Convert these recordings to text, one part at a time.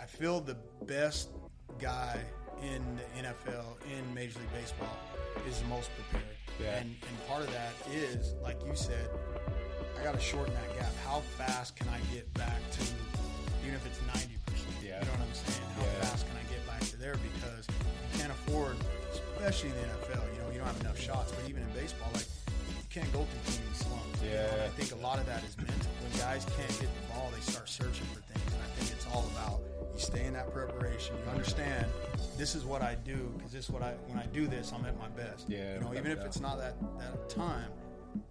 I feel the best guy in the NFL, in Major League Baseball, is the most prepared. Yeah. And part of that is, like you said, I got to shorten that gap. How fast can I get back to, even if it's 90%? Yeah. You know what I'm saying? How fast can I get back to there? Because you can't afford, especially in the NFL, you don't have enough shots. But even in baseball, like, you can't go through too many slumps. Yeah. You know? And I think a lot of that is mental. When guys can't hit the ball, they start searching for things. And I think it's all about you stay in that preparation. You understand this is what I do, because this is what when I do this, I'm at my best. Yeah. Even if it's not that time,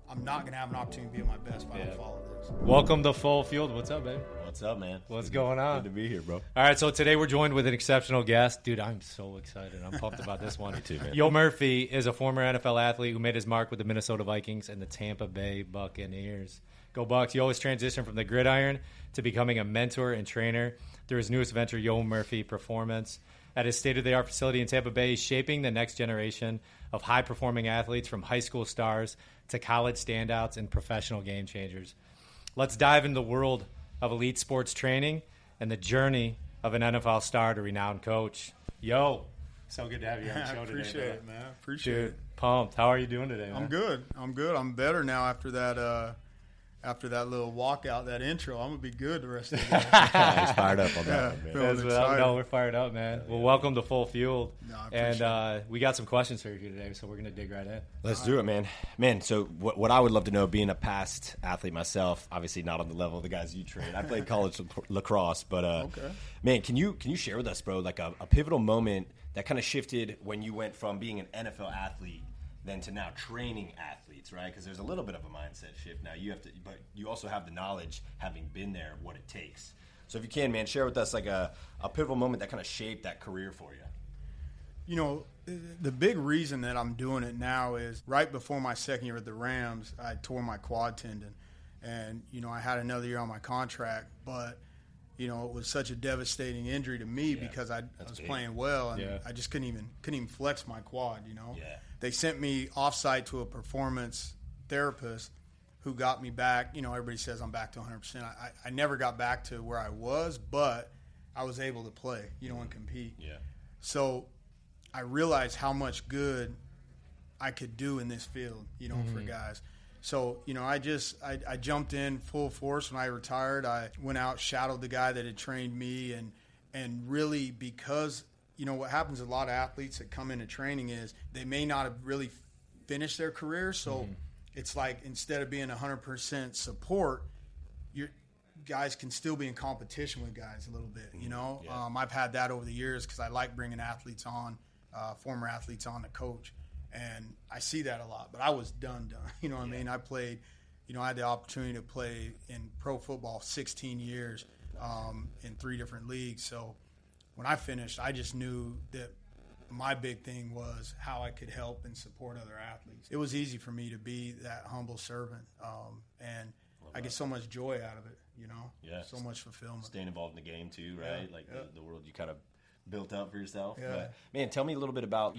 I'm not gonna have an opportunity to be at my best if I don't follow this. Welcome to Full Field. What's up, babe? What's up, man? What's going on? Good to be here, bro. All right, so today we're joined with an exceptional guest. Dude, I'm so excited. I'm pumped about this one. Me too, man. Yo Murphy is a former NFL athlete who made his mark with the Minnesota Vikings and the Tampa Bay Buccaneers. Go Bucs. Yo has transitioned from the gridiron to becoming a mentor and trainer through his newest venture, Yo Murphy Performance. At his state-of-the-art facility in Tampa Bay, he's shaping the next generation of high-performing athletes, from high school stars to college standouts and professional game changers. Let's dive into the world of elite sports training and the journey of an NFL star to renowned coach. Yo, so good to have you on the show today. Appreciate it, man. Appreciate it. Pumped. How are you doing today, man? I'm good. I'm better now after that little walkout, that intro. I'm gonna be good the rest of the day. He's fired up on that one, man. No, we're fired up, man. Well, welcome to Full Field. No, I appreciate and we got some questions for you today, so we're gonna dig right in. Let's do it, man. Man, so what I would love to know, being a past athlete myself, obviously not on the level of the guys you train. I played college lacrosse, but okay. Man, can you share with us, bro, like a pivotal moment that kind of shifted when you went from being an NFL athlete then to now training athletes, right? Because there's a little bit of a mindset shift now. But you also have the knowledge, having been there, what it takes. So if you can, man, share with us like a pivotal moment that kind of shaped that career for you. You know, the big reason that I'm doing it now is right before my second year at the Rams, I tore my quad tendon. And, I had another year on my contract, but, it was such a devastating injury to me because I was playing well, and I just couldn't even flex my quad, Yeah. They sent me off-site to a performance therapist who got me back. Everybody says I'm back to 100%. I never got back to where I was, but I was able to play, and compete. Yeah. So I realized how much good I could do in this field, for guys. So, I jumped in full force when I retired. I went out, shadowed the guy that had trained me, and really, because what happens to a lot of athletes that come into training is they may not have really finished their career. So it's like, instead of being 100% support, your guys can still be in competition with guys a little bit, Yeah. I've had that over the years because I like bringing athletes on, former athletes on to coach. And I see that a lot, but I was done. You know what I mean? I played, I had the opportunity to play in pro football 16 years in 3 different leagues. So when I finished, I just knew that my big thing was how I could help and support other athletes. It was easy for me to be that humble servant, and I get so much joy out of it, Yeah. So much fulfillment. Staying involved in the game too, right? The world you kind of built up for yourself. Yeah. But, man, tell me a little bit about,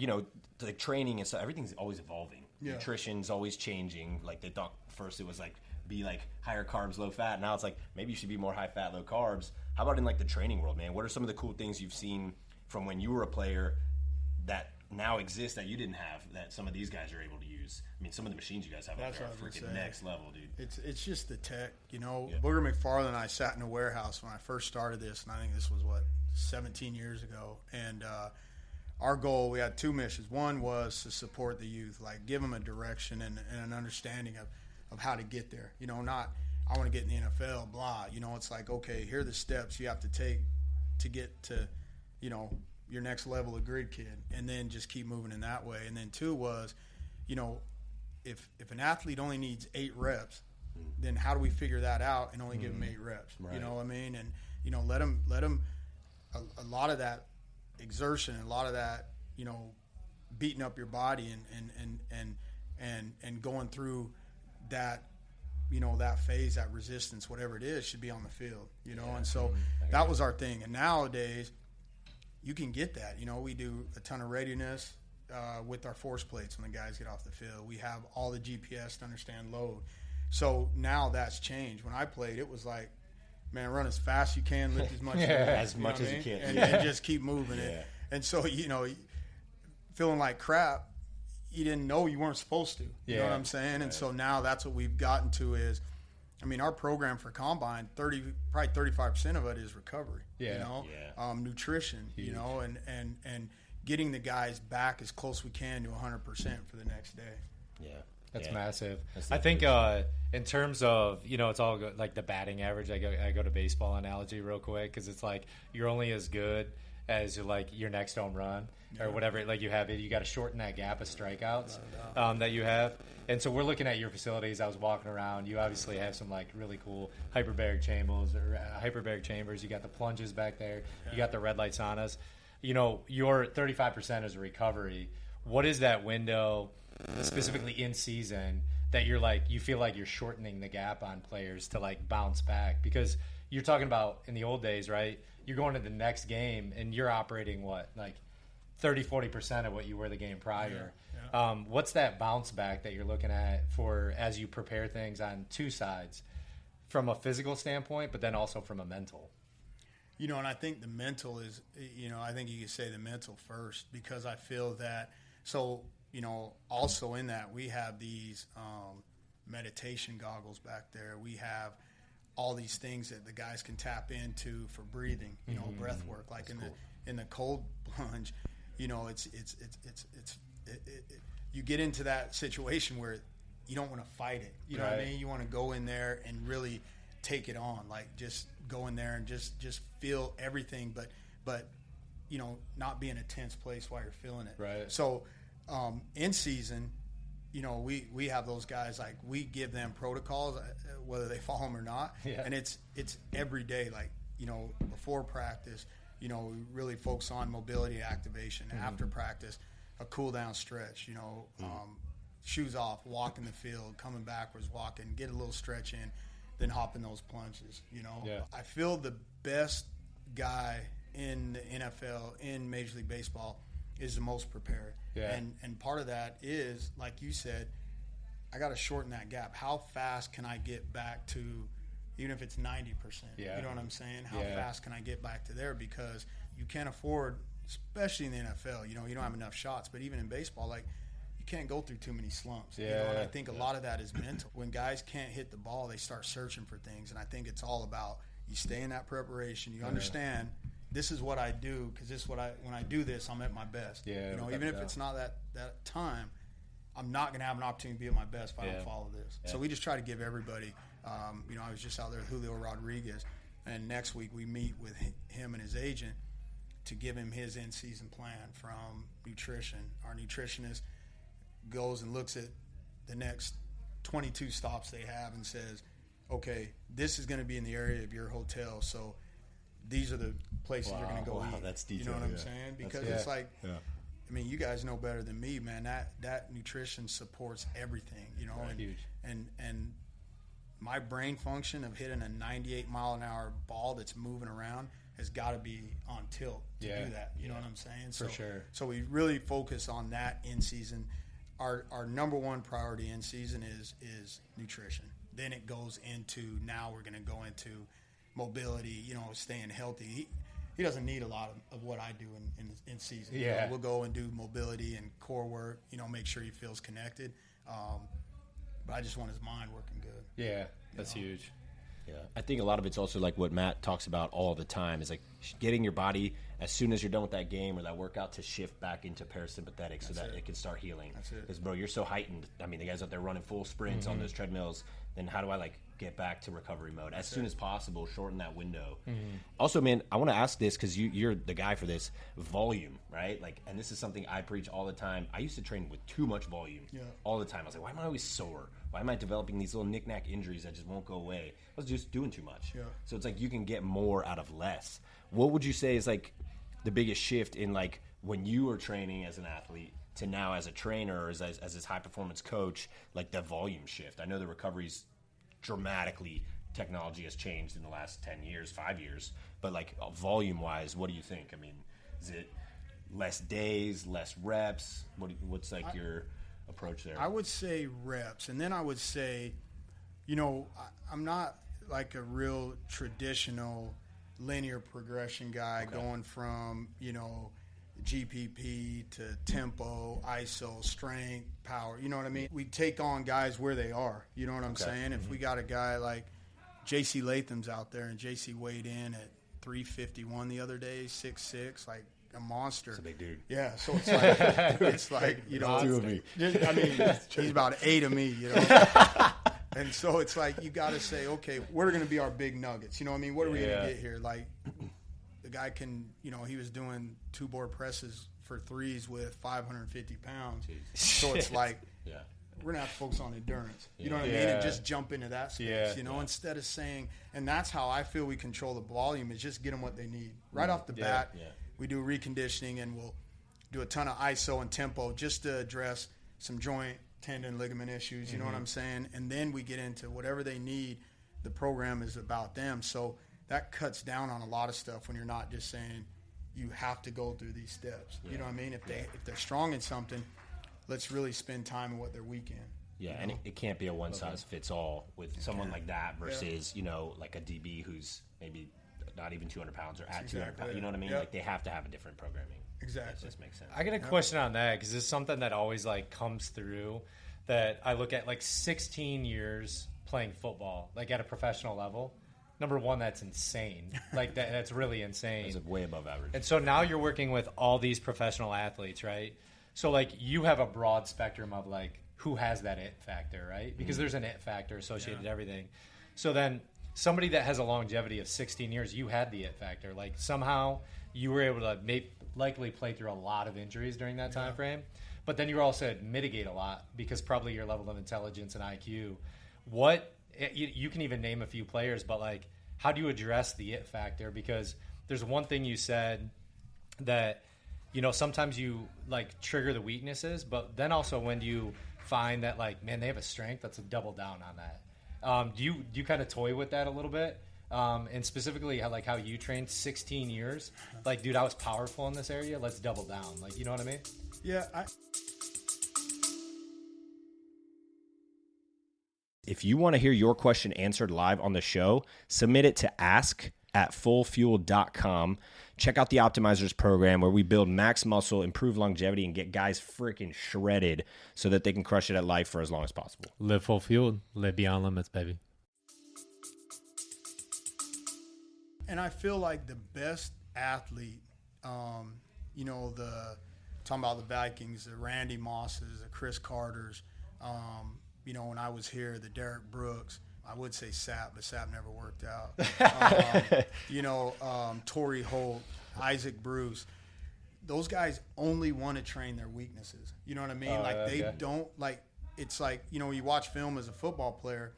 the training and stuff. Everything's always evolving. Yeah. Nutrition's always changing. Like, they thought first it was like, be like higher carbs, low fat. Now it's like, maybe you should be more high fat, low carbs. How about in like the training world, man? What are some of the cool things you've seen from when you were a player that now exist that you didn't have, that some of these guys are able to use? I mean, some of the machines you guys have out there are freaking next level, dude. It's just the tech, Booger McFarland and I sat in a warehouse when I first started this, and I think this was 17 years ago. And our goal, we had 2 missions. One was to support the youth, like give them a direction and an understanding of how to get there. Not I want to get in the NFL, blah. It's like, okay, here are the steps you have to take to get to, your next level of grid kid, and then just keep moving in that way. And then 2 was, if an athlete only needs 8 reps, then how do we figure that out and only give them 8 reps? Right. You know what I mean? And let them a lot of that exertion, a lot of that, beating up your body and going through that, that phase, that resistance, whatever it is, should be on the field, And so that was our thing. And nowadays, you can get that. We do a ton of readiness with our force plates when the guys get off the field. We have all the GPS to understand load. So now that's changed. When I played, it was like, man, run as fast as you can, lift as much as much as you can, and just keep moving it. And so, feeling like crap, you didn't know you weren't supposed to. You know what I'm saying? And so now that's what we've gotten to is, I mean, our program for Combine, probably 35% of it is recovery. Nutrition. Huge. And getting the guys back as close as we can to 100% for the next day. Yeah. That's massive. I think in terms of, it's all good, like the batting average. I go to baseball analogy real quick because it's like you're only as good as your next home run or whatever. Like you got to shorten that gap of strikeouts that you have. And so we're looking at your facilities. I was walking around. You obviously have some like really cool hyperbaric chambers. You got the plunges back there. You got the red light saunas. Your 35% is a recovery. What is that window, specifically in season, that you feel like you're shortening the gap on players to like bounce back? Because you're talking about in the old days, right? You're going to the next game and you're operating like 30-40% of what you were the game prior. What's that bounce back that you're looking at for as you prepare things on two sides, from a physical standpoint, but then also from a mental? And I think the mental is, I think you could say the mental first, because I feel that. So, also in that we have these meditation goggles back there. We have all these things that the guys can tap into for breathing, breath work, like in the cold plunge. You get into that situation where you don't want to fight it. You know what I mean? You want to go in there and really take it on, like just go in there and just feel everything, but not be in a tense place while you're feeling it. Right. So in season, we have those guys, like we give them protocols, whether they follow them or not. And it's every day, like, before practice, we really focus on mobility activation. After practice, a cool down stretch, shoes off, walk in the field, coming backwards, walking, get a little stretch in, then hop in those plunges. I feel the best guy in the NFL, in Major League Baseball, is the most prepared. And part of that is, like you said, I got to shorten that gap. How fast can I get back to, even if it's 90%? You know what I'm saying? How fast can I get back to there? Because you can't afford, especially in the NFL, you don't have enough shots. But even in baseball, like, you can't go through too many slumps. And I think a lot of that is mental. When guys can't hit the ball, they start searching for things. And I think it's all about you stay in that preparation. You understand this is what I do, because this is when I do this, I'm at my best. Even if it's not that time, I'm not going to have an opportunity to be at my best if I don't follow this. So we just try to give everybody, I was just out there with Julio Rodriguez, and next week we meet with him and his agent to give him his in-season plan from nutrition. Our nutritionist goes and looks at the next 22 stops they have and says, okay, this is going to be in the area of your hotel, so these are the places you're going to go eat. That's detailed. You know what I'm saying? Because it's like, I mean, you guys know better than me, man. That nutrition supports everything, Huge. And my brain function of hitting a 98-mile-an-hour ball that's moving around has got to be on tilt to do that. You know what I'm saying? For sure. So we really focus on that in season. Our number one priority in season is nutrition. Then it goes into, now we're going to go into mobility, staying healthy. He doesn't need a lot of what I do in season. We'll go and do mobility and core work, make sure he feels connected. But I just want his mind working good. Yeah, that's huge. Yeah, I think a lot of it's also like what Matt talks about all the time is like getting your body as soon as you're done with that game or that workout to shift back into parasympathetic so that it can start healing. That's it. Because, bro, you're so heightened. I mean, the guys out there running full sprints on those treadmills, then how do I, get back to recovery mode as soon as possible, shorten that window? Also, man, I want to ask this because you're the guy for this, volume, right? And this is something I preach all the time. I used to train with too much volume all the time. I was like, why am I always sore? Why am I developing these little knick-knack injuries that just won't go away? I was just doing too much. So it's like you can get more out of less. What would you say is the biggest shift in when you were training as an athlete to now as a trainer or as this high-performance coach, the volume shift? I know the recovery's dramatically, technology has changed in the last 10 years, 5 years, but volume-wise, what do you think? I mean, is it less days, less reps? What's your approach there? I would say reps, and then I would say, I'm not like a real traditional linear progression guy, going from, GPP to tempo, ISO, strength, power. You know what I mean? We take on guys where they are. You know what I'm saying? If we got a guy like JC Latham's out there, and JC weighed in at 351 the other day, 6'6", like a monster. It's a big dude. Yeah, so it's like, Two of me. I mean, he's about 8 of me, And so it's like you got to say, okay, what are going to be our big nuggets? You know what I mean? What are we going to get here? Like, the guy can, he was doing 2-board presses for threes with 550 pounds. Jeez. So it's like, we're going to have to focus on endurance. You know what I mean? And just jump into that space, instead of saying, and that's how I feel we control the volume, is just get them what they need. Right off the bat, we do reconditioning, and we'll do a ton of ISO and tempo just to address some joint, tendon, ligament issues, you know what I'm saying? And then we get into whatever they need. The program is about them. So that cuts down on a lot of stuff when you're not just saying you have to go through these steps. You know what I mean? If they're strong in something, let's really spend time in what they're weak in. Yeah, and it can't be a one-size-fits-all with someone like that versus, like a DB who's maybe not even 200 pounds or at 200 pounds. You know what I mean? Like, they have to have a different programming. Exactly. That just makes sense. I got a question on that, because it's something that always, comes through that I look at, 16 years playing football, at a professional level. Number one, that's insane. That's really insane. That's way above average. And so now you're working with all these professional athletes, right? So, you have a broad spectrum of, who has that it factor, right? Because there's an it factor associated with everything. So then somebody that has a longevity of 16 years, you had the it factor. Somehow you were able to likely play through a lot of injuries during that time frame. But then you were also mitigate a lot because probably your level of intelligence and IQ. You can even name a few players, but how do you address the it factor? Because there's one thing you said that, sometimes you trigger the weaknesses, but then also when you find that they have a strength, let's double down on that. Do you kind of toy with that a little bit? And specifically how you trained 16 years, dude, I was powerful in this area. Let's double down. You know what I mean? Yeah. If you want to hear your question answered live on the show, submit it to ask@fullfuel.com. Check out the Optimizers program where we build max muscle, improve longevity, and get guys freaking shredded so that they can crush it at life for as long as possible. Live full fueled. Live beyond limits, baby. And I feel like the best athlete, talking about the Vikings, the Randy Mosses, the Chris Carters, when I was here, the Derek Brooks, I would say Sapp, but Sapp never worked out. Torrey Holt, Isaac Bruce, those guys only want to train their weaknesses. You know what I mean? Don't it's you watch film as a football player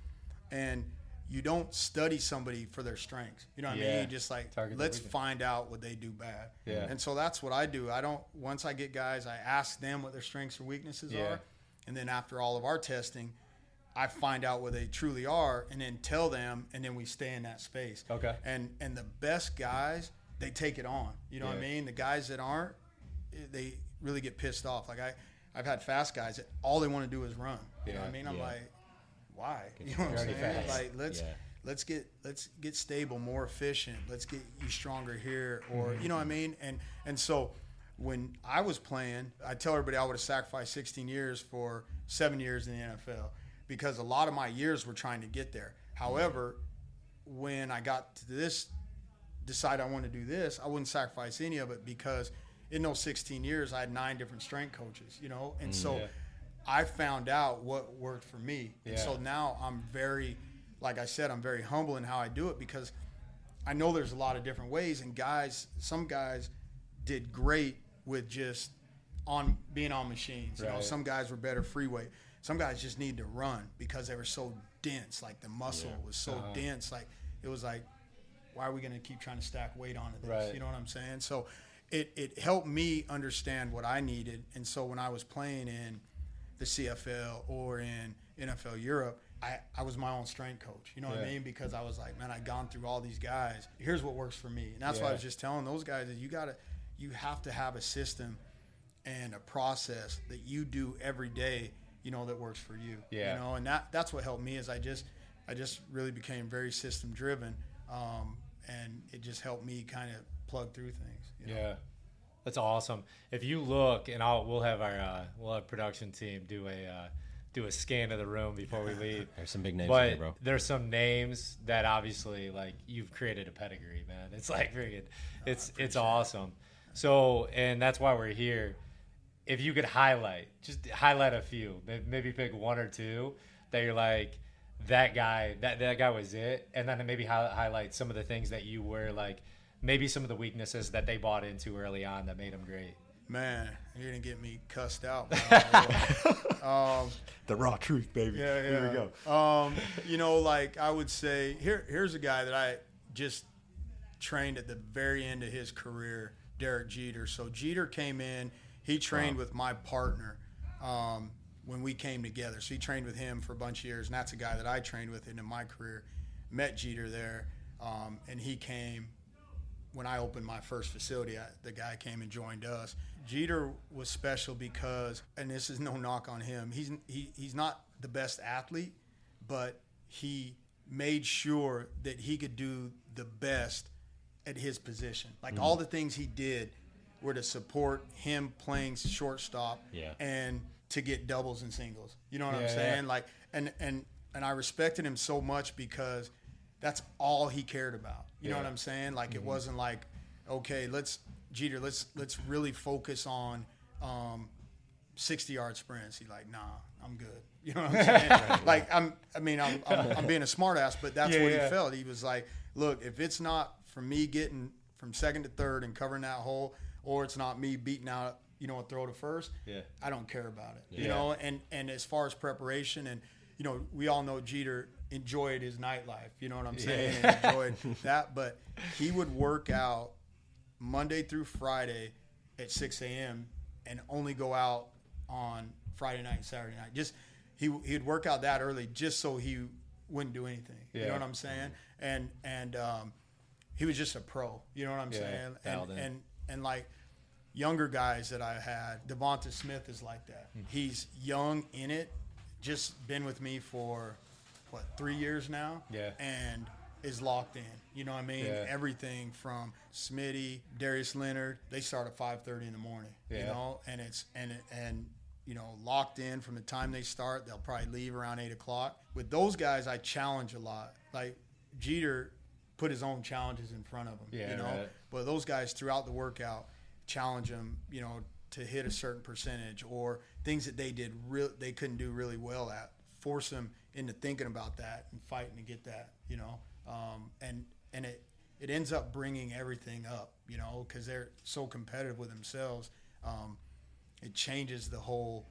and you don't study somebody for their strengths. You know what I mean? You just let's find out what they do bad. Yeah. And so that's what I do. Once I get guys, I ask them what their strengths or weaknesses are. And then after all of our testing, I find out what they truly are and then tell them, and then we stay in that space. Okay. And the best guys, they take it on. You know what I mean? The guys that aren't, they really get pissed off. I've had fast guys that all they want to do is run. You know what I mean? I'm like, why? You know what I'm saying? Let's get stable, more efficient. Let's get you stronger here, or you know what I mean? And so when I was playing, I tell everybody I would have sacrificed 16 years for 7 years in the NFL because a lot of my years were trying to get there. However, when I got to this, decide I want to do this, I wouldn't sacrifice any of it because in those 16 years I had 9 different strength coaches, and so I found out what worked for me. And so now I'm very, like I said, I'm very humble in how I do it because I know there's a lot of different ways, and some guys did great with just being on machines. Some guys were better free weight. Some guys just need to run because they were so dense. The muscle was so dense. It was why are we going to keep trying to stack weight onto this? Right. You know what I'm saying? So it helped me understand what I needed. And so when I was playing in the CFL or in NFL Europe, I was my own strength coach. You know what I mean? Because I was like, man, I'd gone through all these guys. Here's what works for me. And that's why I was just telling those guys that you have to have a system and a process that you do every day, that works for you. And that's what helped me is I just I just really became very system driven, and it just helped me kind of plug through things. Yeah, that's awesome. If you look, and we'll have production team do a scan of the room before we leave. There's some big names But here, bro. there's some names that obviously, like, you've created a pedigree, man. It's like freaking, it's awesome. So, and that's why we're here. If you could just highlight a few, maybe pick one or two that you're like, that guy was it, and then maybe highlight some of the things that you were like, maybe some of the weaknesses that they bought into early on that made them great. Man, you're gonna get me cussed out. The raw truth, baby. Yeah. Here we go. Like I would say, here's a guy that I just trained at the very end of his career, Derek Jeter. So Jeter came in, he trained with my partner when we came together. So he trained with him for a bunch of years, and that's a guy that I trained with in my career. Met Jeter there, and he came when I opened my first facility. The guy came and joined us. Jeter was special because, and this is no knock on him, he's not the best athlete, but he made sure that he could do the best at his position. Like all the things he did were to support him playing shortstop and to get doubles and singles. You know what I'm saying? Yeah. Like, and I respected him so much because that's all he cared about. You know what I'm saying? Like, it wasn't like, okay, let's really focus on 60-yard sprints. He's like, nah, I'm good. You know what I'm saying? Like, I'm being a smart ass, but that's what he felt. He was like, look, if it's not for me getting from second to third and covering that hole, or it's not me beating out, a throw to first, I don't care about it. You know, and as far as preparation, and we all know Jeter enjoyed his nightlife. You know what I'm saying? And enjoyed that, but he would work out Monday through Friday at 6 a.m. and only go out on Friday night and Saturday night. Just he'd work out that early just so he wouldn't do anything. You know what I'm saying? And he was just a pro. You know what I'm saying? And like younger guys that I had, Devonta Smith is like that. He's young in it, just been with me for 3 years now, and is locked in. You know what I mean? Everything from Smitty, Darius Leonard, they start at 5:30 in the morning. You know, and it's locked in from the time they start. They'll probably leave around 8 o'clock. With those guys, I challenge a lot. Like Jeter put his own challenges in front of him. But those guys throughout the workout challenge them. To hit a certain percentage or things that they they couldn't do really well at. Force them into thinking about that and fighting to get that, and it ends up bringing everything up, because they're so competitive with themselves. It changes the whole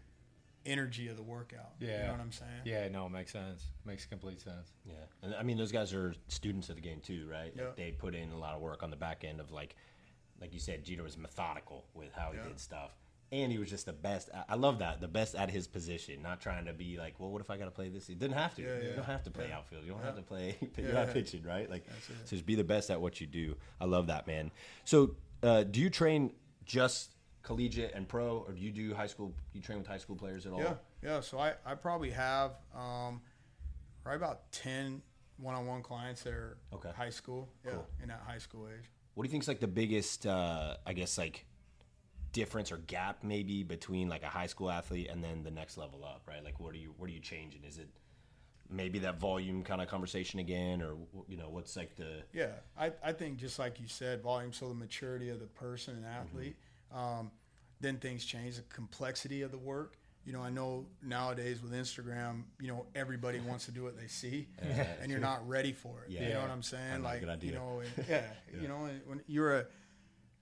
energy of the workout. You know what I'm saying? Yeah, no, it makes sense. Makes complete sense. Yeah, and I mean those guys are students of the game too, right? Yeah. Like, they put in a lot of work on the back end of like you said, Jeter was methodical with how he did stuff. And he was just the best. I love that. The best at his position, not trying to be like, well, what if I got to play this? He didn't have to. You don't have to play outfield. You don't have to play. You're not pitching, right? Like, so just be the best at what you do. I love that, man. So, do you train just collegiate and pro, or do you do high school? You train with high school players at all? Yeah. So I probably have probably about 10 one-on-one clients that are high school. Cool. In that high school age. What do you think is like the biggest, I guess, like difference or gap maybe between like a high school athlete and then the next level up, right? Like what are you changing? Is it maybe that volume kind of conversation again, or what's like the... Yeah, I think just like you said, volume, so the maturity of the person and athlete, then things change, the complexity of the work. I know nowadays with Instagram, everybody wants to do what they see, and you're not ready for it. You know what I'm saying? Like, good idea.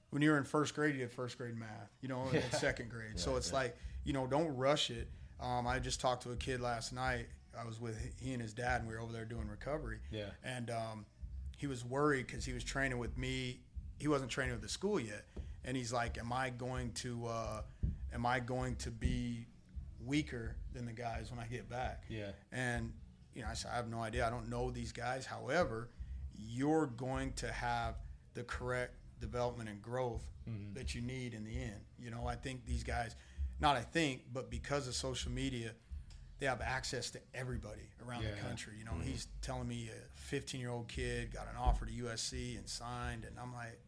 When you were in first grade, you had first grade math, in second grade. So it's like, don't rush it. I just talked to a kid last night. I was with he and his dad, and we were over there doing recovery. Yeah. And he was worried because he was training with me. He wasn't training with the school yet. And he's like, am I going to be weaker than the guys when I get back? Yeah. And, I said, I have no idea. I don't know these guys. However, you're going to have the correct development and growth that you need in the end. I think these guys, but because of social media, they have access to everybody around the country. You know, he's telling me a 15-year-old kid got an offer to USC and signed, and I'm like,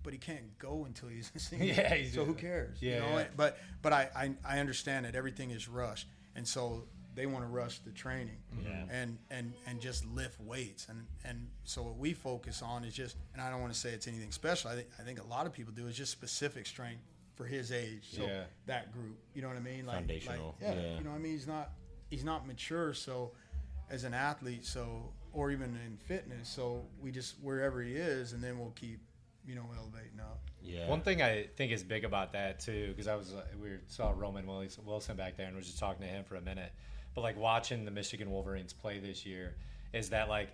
but he can't go until he's a senior. So who cares? Yeah, you know? yeah. But I understand that everything is rushed, and so they want to rush the training and just lift weights. And so what we focus on is just, and I don't want to say it's anything special. I think a lot of people do is just specific strength for his age. So that group, you know what I mean? Like, foundational. you know what I mean? He's not mature. So as an athlete, or even in fitness, so we just, wherever he is, and then we'll keep, elevating up. Yeah. One thing I think is big about that too, because we saw Roman Wilson back there and was just talking to him for a minute. But like watching the Michigan Wolverines play this year is that like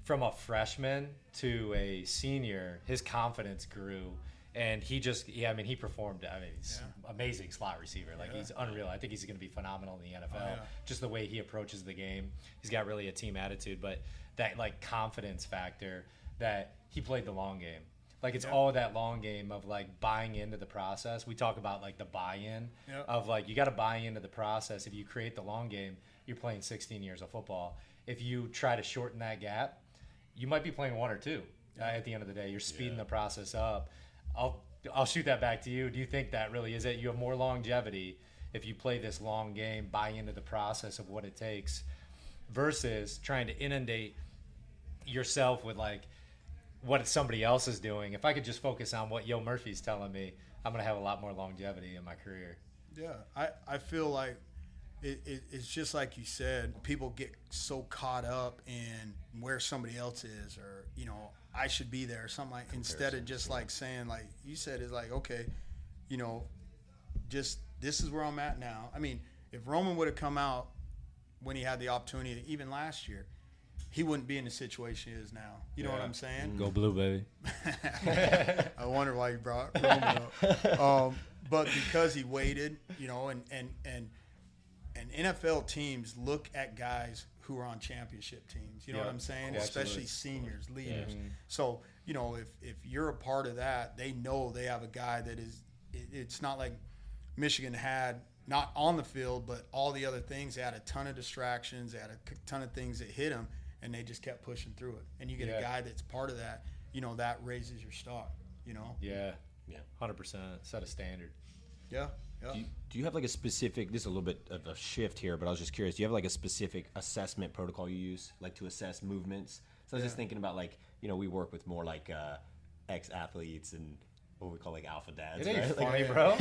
from a freshman to a senior, his confidence grew, and he performed. I mean, he's amazing slot receiver. Like he's unreal. I think he's going to be phenomenal in the NFL. Just the way he approaches the game, he's got really a team attitude. But that like confidence factor that he played the long game. Like it's all that long game of like buying into the process. We talk about like the buy-in of like you got to buy into the process. If you create the long game, you're playing 16 years of football. If you try to shorten that gap, you might be playing 1 or 2 at the end of the day. You're speeding the process up. I'll shoot that back to you. Do you think that really is it? You have more longevity if you play this long game, buy into the process of what it takes, versus trying to inundate yourself with like what somebody else is doing. If I could just focus on what Yo Murphy's telling me, I'm going to have a lot more longevity in my career. Yeah, I feel like it's just like you said, people get so caught up in where somebody else is, or, I should be there or something like, instead of just like saying, like you said, is like, okay, just this is where I'm at now. I mean, if Roman would have come out when he had the opportunity, even last year, he wouldn't be in the situation he is now. You know what I'm saying? Go blue, baby. I wonder why you brought Roman up. But because he waited, and NFL teams look at guys who are on championship teams. You know what I'm saying? Especially seniors, leaders. Yeah. So, if you're a part of that, they know they have a guy that is – it's not like Michigan had – not on the field, but all the other things. They had a ton of distractions. They had a ton of things that hit them, and they just kept pushing through it. And you get a guy that's part of that, that raises your stock, Yeah. 100%. Set a standard. Yeah. Do you have like a specific, this is a little bit of a shift here, but I was just curious, do you have like a specific assessment protocol you use, like to assess movements? So I was just thinking about like, we work with more like ex-athletes and what we call like alpha dads. It ain't right? funny, bro.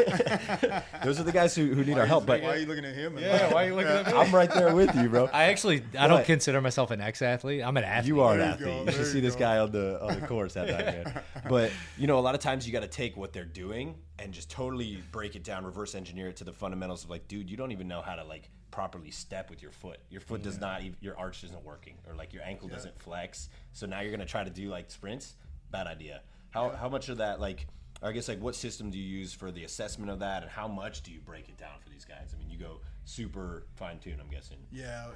Those are the guys who need our help. But why are you looking at him? Why are you looking at me? I'm right there with you, bro. I don't consider myself an ex-athlete. I'm an athlete. You are an There you athlete. go. You should see this guy on the course that night, man. But a lot of times you got to take what they're doing and just totally break it down, reverse engineer it to the fundamentals of like, dude, you don't even know how to like properly step with your foot. Your foot does not, your arch isn't working, or like your ankle doesn't flex. So now you're gonna try to do like sprints. Bad idea. How much of that, like, I guess, like, what system do you use for the assessment of that, and how much do you break it down for these guys? I mean, you go super fine-tuned, I'm guessing. Yeah,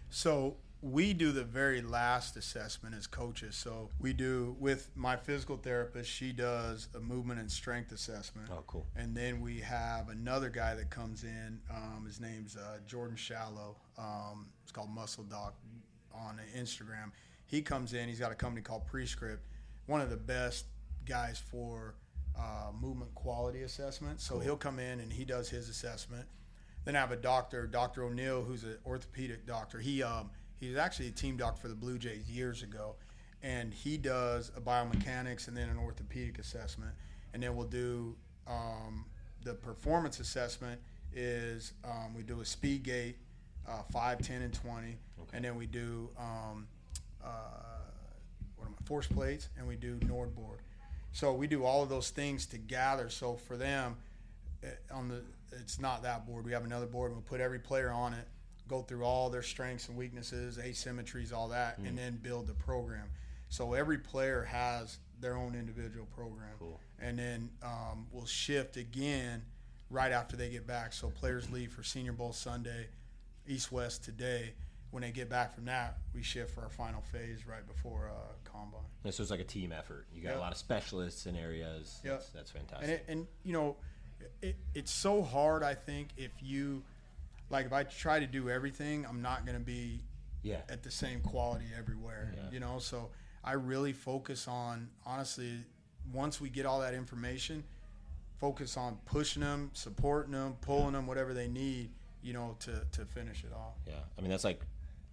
so we do the very last assessment as coaches. So we do, with my physical therapist, she does a movement and strength assessment. Oh, cool. And then we have another guy that comes in. His name's Jordan Shallow. It's called Muscle Doc on Instagram. He comes in. He's got a company called Prescript, one of the best guys for movement quality assessment. So he'll come in and he does his assessment. Then I have a doctor, Dr. O'Neill, who's an orthopedic doctor. He was actually a team doctor for the Blue Jays years ago, and he does a biomechanics and then an orthopedic assessment. And then we'll do the performance assessment is we do a speed gate, 5, 10, and 20, and then we do force plates, and we do Nord board. So we do all of those things together. So for them, it's not that board. We have another board, and we'll put every player on it, go through all their strengths and weaknesses, asymmetries, all that, and then build the program. So every player has their own individual program. Cool. And then we'll shift again right after they get back. So players leave for Senior Bowl Sunday, East-West today. When they get back from that, we shift for our final phase right before Combine. And so it's like a team effort. You got a lot of specialists in areas. That's fantastic. And it's so hard, I think, if you – like if I try to do everything, I'm not going to be at the same quality everywhere, you know? So I really focus on, honestly, once we get all that information, focus on pushing them, supporting them, pulling them, whatever they need, you know, to finish it off. Yeah. I mean, that's like,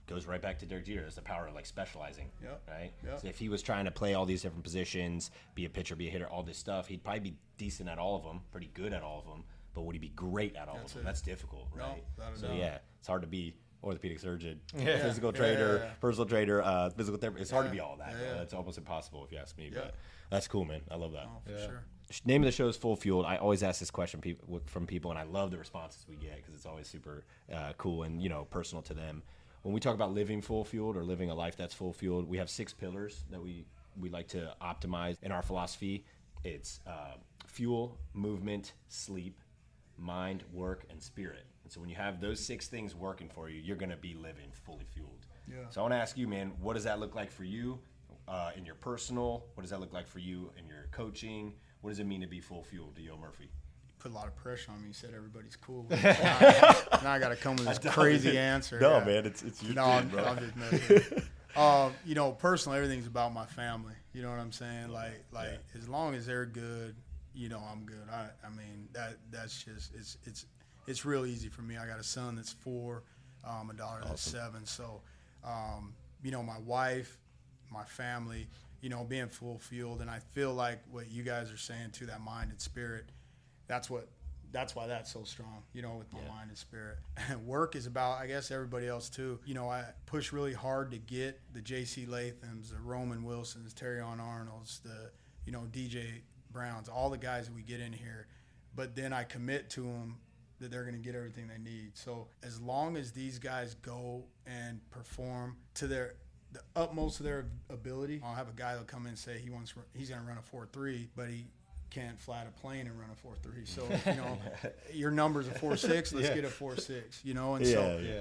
goes right back to Derek Jeter. It's the power of like specializing, right? Yep. So if he was trying to play all these different positions, be a pitcher, be a hitter, all this stuff, he'd probably be decent at all of them, pretty good at all of them. But would he be great at all of them? That's difficult, right? So it's hard to be orthopedic surgeon, physical trainer, personal trainer, physical therapist. It's hard to be all that. It's almost impossible if you ask me. But that's cool, man. I love that. Oh, for sure. Name of the show is Full Fueled. I always ask this question from people, and I love the responses we get because it's always super cool and, you know, personal to them. When we talk about living full fueled or living a life that's full fueled, we have 6 pillars that we like to optimize in our philosophy. It's fuel, movement, sleep, mind, work, and spirit. And so when you have those 6 things working for you, you're going to be living fully fueled. Yeah. So I want to ask you, man, what does that look like for you in your personal? What does that look like for you in your coaching? What does it mean to be full fueled to Yo Murphy? Put a lot of pressure on me. You said everybody's cool. Now I got to come with this crazy answer. No, man, it's your thing, bro. I'm just messing. You know, personally, everything's about my family. You know what I'm saying? Like as long as they're good, you know, I'm good. I mean, that's just it's real easy for me. I got a son that's 4, a daughter that's 7. So, you know, my wife, my family, you know, being full fueled, and I feel like what you guys are saying too, that mind and spirit. That's why that's so strong, you know, with my mind and spirit. And work is about, I guess, everybody else too. You know, I push really hard to get the J.C. Lathams, the Roman Wilsons, Terry on Arnolds, the, you know, DJ Browns, all the guys that we get in here. But then I commit to them that they're going to get everything they need. So as long as these guys go and perform to the utmost of their ability, I'll have a guy that'll come in and say he's going to run a 4.3, but he can't flat a plane and run a 4.3. So, you know, your number's a 4.6, let's get a 4.6, you know? And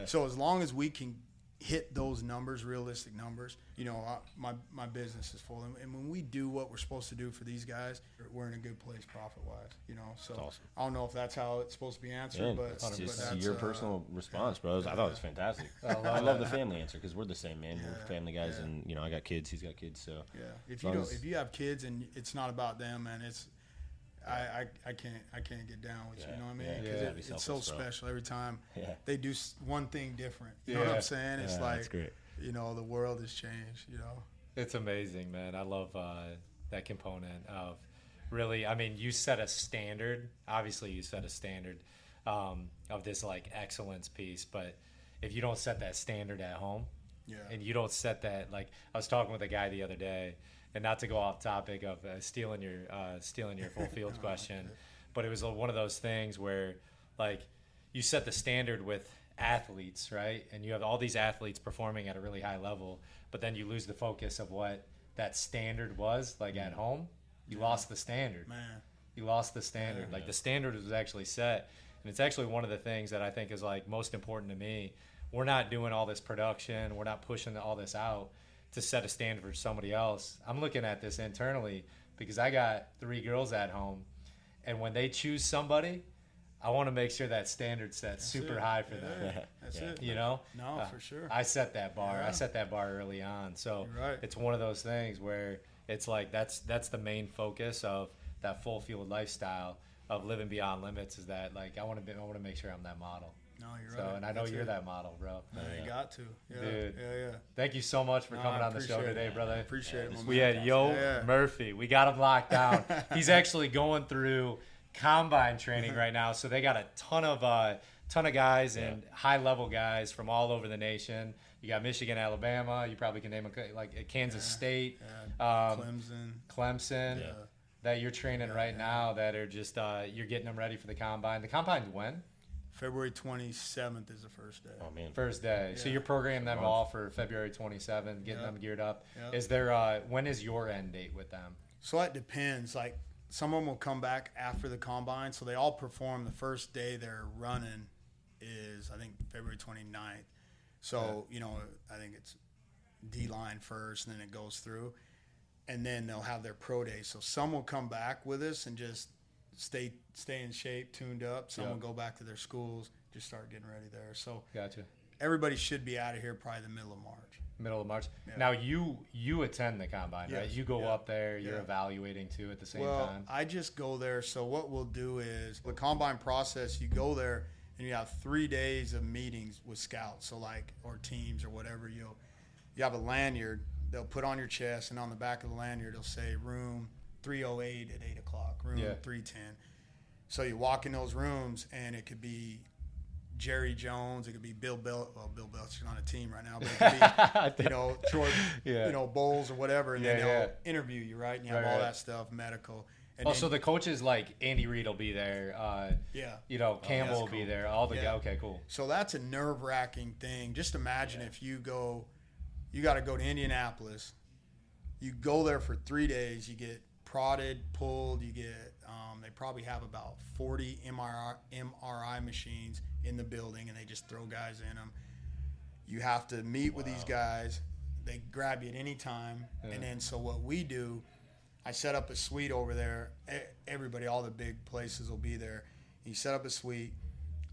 so as long as we can hit those numbers, realistic numbers, you know, my business is full. And when we do what we're supposed to do for these guys, we're in a good place profit-wise, you know? So awesome. I don't know if that's how it's supposed to be answered, but it's just that's your personal response, bro. I thought it was fantastic. I love the family answer because we're the same, man. We're family guys, and, you know, I got kids, he's got kids, so. Yeah, if you have kids and it's not about them, and it's, I can't get down with you. You know what I mean? Because it's so special every time they do one thing different. You know what I'm saying? It's like, you know, the world has changed. You know, it's amazing, man. I love that component of really. I mean, you set a standard. Obviously, you set a standard of this like excellence piece. But if you don't set that standard at home, and you don't set that, like I was talking with a guy the other day. And not to go off topic of stealing your full field question, but it was one of those things where, like, you set the standard with athletes, right? And you have all these athletes performing at a really high level, but then you lose the focus of what that standard was, like at home. You lost the standard. Man. You lost the standard. Like the standard was actually set, and it's actually one of the things that I think is like most important to me. We're not doing all this production. We're not pushing all this out to set a standard for somebody else. I'm looking at this internally because I got 3 girls at home, and when they choose somebody, I want to make sure that standard set super high for them. That's it. You know? No, for sure. I set that bar. I set that bar early on. So it's one of those things where it's like that's the main focus of that full field lifestyle of living beyond limits is that like I want to make sure I'm that model. No, you're right. And I know you're that model, bro. No, you got to. Dude. Yeah. Thank you so much for coming on the show today, brother. Appreciate it. We had Murphy. We got him locked down. He's actually going through combine training right now, so they got a ton of guys and high-level guys from all over the nation. You got Michigan, Alabama. You probably can name like Kansas State, Clemson. That you're training right now. That are just you're getting them ready for the combine. The combine's when? February 27th is the first day. Oh, man. First day. So you're programming them all for February 27th, getting them geared up. Is there when is your end date with them? So it depends. Like some of them will come back after the combine. So they all perform the first day they're running is, I think, February 29th. So, you know, I think it's D-line first and then it goes through. And then they'll have their pro day. So some will come back with us and just stay in shape, tuned up. Some will go back to their schools, just start getting ready there. So Gotcha. everybody should be out of here probably the middle of March. Middle of March. Yeah. Now you attend the combine, right? Yes. You go Yeah. up there. You're Yeah. evaluating too at the same Well, time. I just go there. So what we'll do is the combine process. You go there and you have 3 days of meetings with scouts. So like or teams or whatever. You have a lanyard they'll put on your chest, and on the back of the lanyard it'll say room 308 at 8 o'clock, room 310. So you walk in those rooms and it could be Jerry Jones, it could be Bill Belichick's on a team right now, but it could be, Troy, Bowles or whatever, and then they'll interview you, right? And you have all that stuff, medical. And so the coaches like Andy Reid will be there. Campbell will be there. All the guys. Okay, cool. So that's a nerve-wracking thing. Just imagine if you got to go to Indianapolis. You go there for 3 days. You get prodded, pulled. You get they probably have about 40 MRI machines in the building, and they just throw guys in them. You have to meet with these guys. They grab you at any time, and then so what we do, I set up a suite over there. Everybody, all the big places will be there. You set up a suite.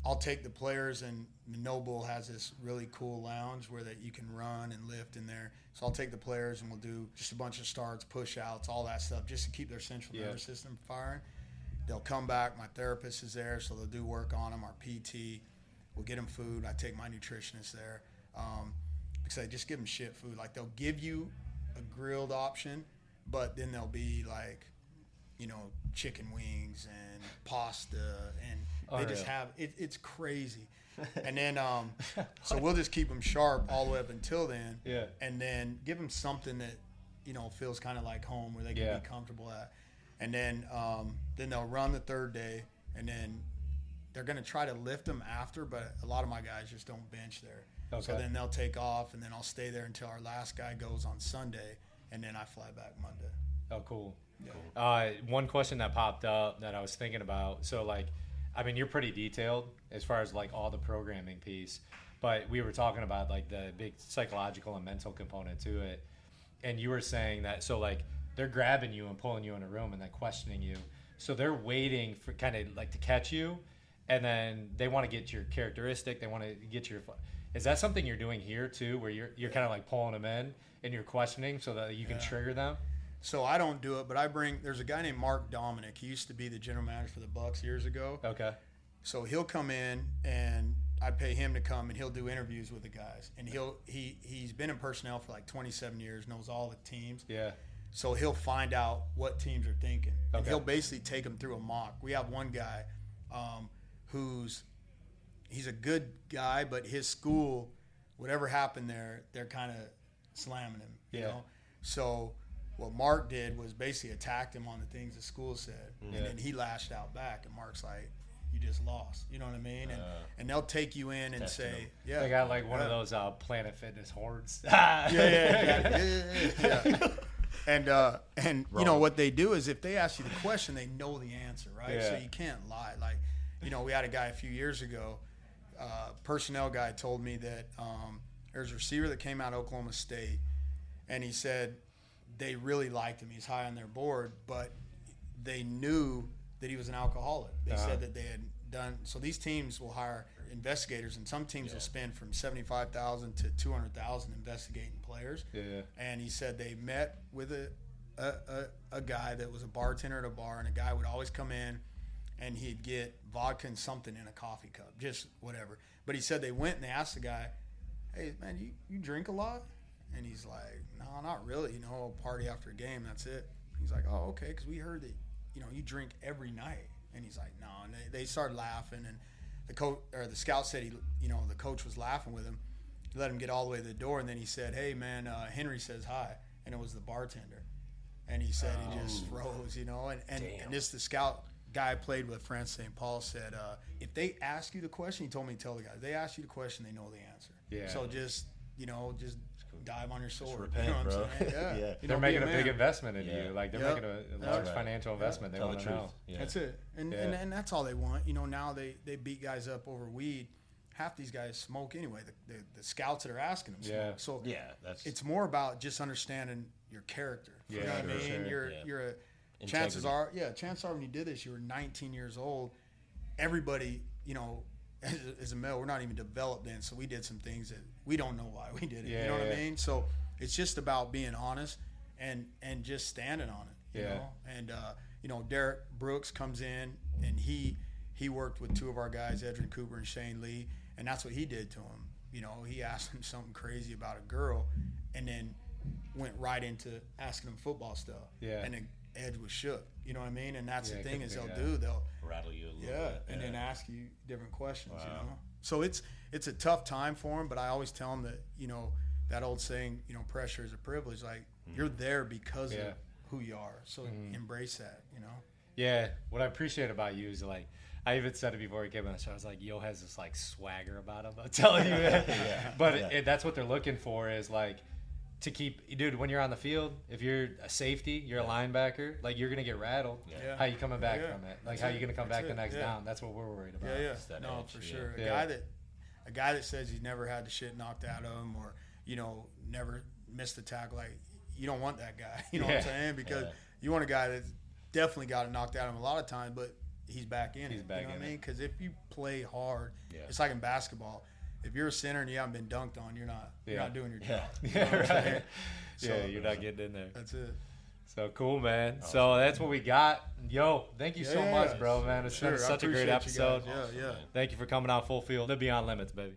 I'll take the players, and Noble has this really cool lounge where that you can run and lift in there. So I'll take the players, and we'll do just a bunch of starts, push-outs, all that stuff, just to keep their central nervous system firing. They'll come back. My therapist is there, so they'll do work on them. Our PT, we'll get them food. I take my nutritionist there. Because I just give them shit food. Like they'll give you a grilled option, but then they'll be like, chicken wings and pasta, and they just have it. It's crazy. And then so we'll just keep them sharp all the way up until then. Yeah. And then give them something that feels kind of like home, where they can be comfortable at. And then they'll run the third day, and then they're going to try to lift them after, but a lot of my guys just don't bench there. Okay. So then they'll take off, and then I'll stay there until our last guy goes on Sunday, and then I fly back Monday. Oh, cool. Yeah. One question that popped up that I was thinking about. So, you're pretty detailed as far as, all the programming piece. But we were talking about, the big psychological and mental component to it. And you were saying that, they're grabbing you and pulling you in a room and then questioning you. So they're waiting for kind of, to catch you. And then they want to get your characteristic. They want to get your... Is that something you're doing here, too, where you're kind of, pulling them in and you're questioning so that you can trigger them? So I don't do it, but there's a guy named Mark Dominic. He used to be the general manager for the Bucs years ago. Okay. So he'll come in, and I pay him to come, and he'll do interviews with the guys. And he's been in personnel for 27 years, knows all the teams. Yeah. So he'll find out what teams are thinking. And he'll basically take them through a mock. We have one guy he's a good guy, but his school, whatever happened there, they're kind of slamming him, you know? So what Mark did was basically attacked him on the things the school said. And then he lashed out back, and Mark's like, you just lost. You know what I mean? And they'll take you in and say, they got one of those Planet Fitness hordes. And what they do is if they ask you the question, they know the answer, right? So you can't lie. We had a guy a few years ago, personnel guy told me that there's a receiver that came out of Oklahoma State, and he said they really liked him. He's high on their board, but they knew that he was an alcoholic. They said that they had done. So these teams will hire investigators, and some teams will spend from $75,000 to $200,000 investigating players. And he said they met with a guy that was a bartender at a bar, and a guy would always come in, and he'd get vodka and something in a coffee cup, just whatever. But he said they went and they asked the guy, hey, man, you drink a lot? And he's like, no, not really. I'll party after a game, that's it. He's like, oh, okay, because we heard that, you drink every night. And he's like, no. And they started laughing, and the coach or the scout said the coach was laughing with him. He let him get all the way to the door, and then he said, hey, man, Henry says hi. And it was the bartender. And he said he just froze, and the scout guy I played with, France St. Paul, said, if they ask you the question, he told me to tell the guys, they ask you the question, they know the answer. Yeah. So just dive on your sword. Repent, what bro. I'm saying? Yeah. They're making a big investment in you. They're making a large right. financial investment. They Tell want the to know. truth. That's it. And that's all they want. Now they beat guys up over weed. Half these guys smoke anyway. The scouts that are asking them smoke. So it's more about just understanding your character. You know what I mean? Sure. You're chances are when you did this, you were 19 years old. Everybody, as a male, we're not even developed in, so we did some things that we don't know why we did it. Yeah, you know what yeah. I mean? So it's just about being honest and just standing on it. You Yeah. know? And Derek Brooks comes in, and he worked with two of our guys, Edrin Cooper and Shane Lee, and that's what he did to him. He asked him something crazy about a girl, and then went right into asking him football stuff. Yeah. And then Edge was shook. You know what I mean? And that's Yeah, the thing is couldn't they'll figure it out. Rattle you a little bit. and then ask you different questions. Wow. So it's a tough time for him, but I always tell him that that old saying, pressure is a privilege. Like you're there because of who you are. So embrace that. Yeah, what I appreciate about you is like, I even said it before he came on the show. I was like, Yo has this like swagger about him. I'm telling you, man. But that's what they're looking for is like to keep, dude. When you're on the field, if you're a safety, you're a linebacker, like you're gonna get rattled. Yeah. How you coming back from it? Like That's how it. you gonna come That's back the it. next Yeah. down? That's what we're worried about. Yeah, that no, edge, for yeah. sure. Yeah. A guy that says he's never had the shit knocked out of him, or never missed a tackle. Like you don't want that guy. You know what I'm saying? Because you want a guy that's definitely got it knocked out of him a lot of times, but he's back in He's it. back You know in what I it. mean? Because if you play hard, it's like in basketball. If you're a center and you haven't been dunked on, you're not doing your job. You know what I'm saying? Yeah, you're not getting in there. That's it. So cool, man. So that's what we got. Yo, thank you so much, bro, man. It's been Sure, I such a great appreciate you guys. episode. Yeah. Thank you for coming out full field. The Beyond Limits, baby.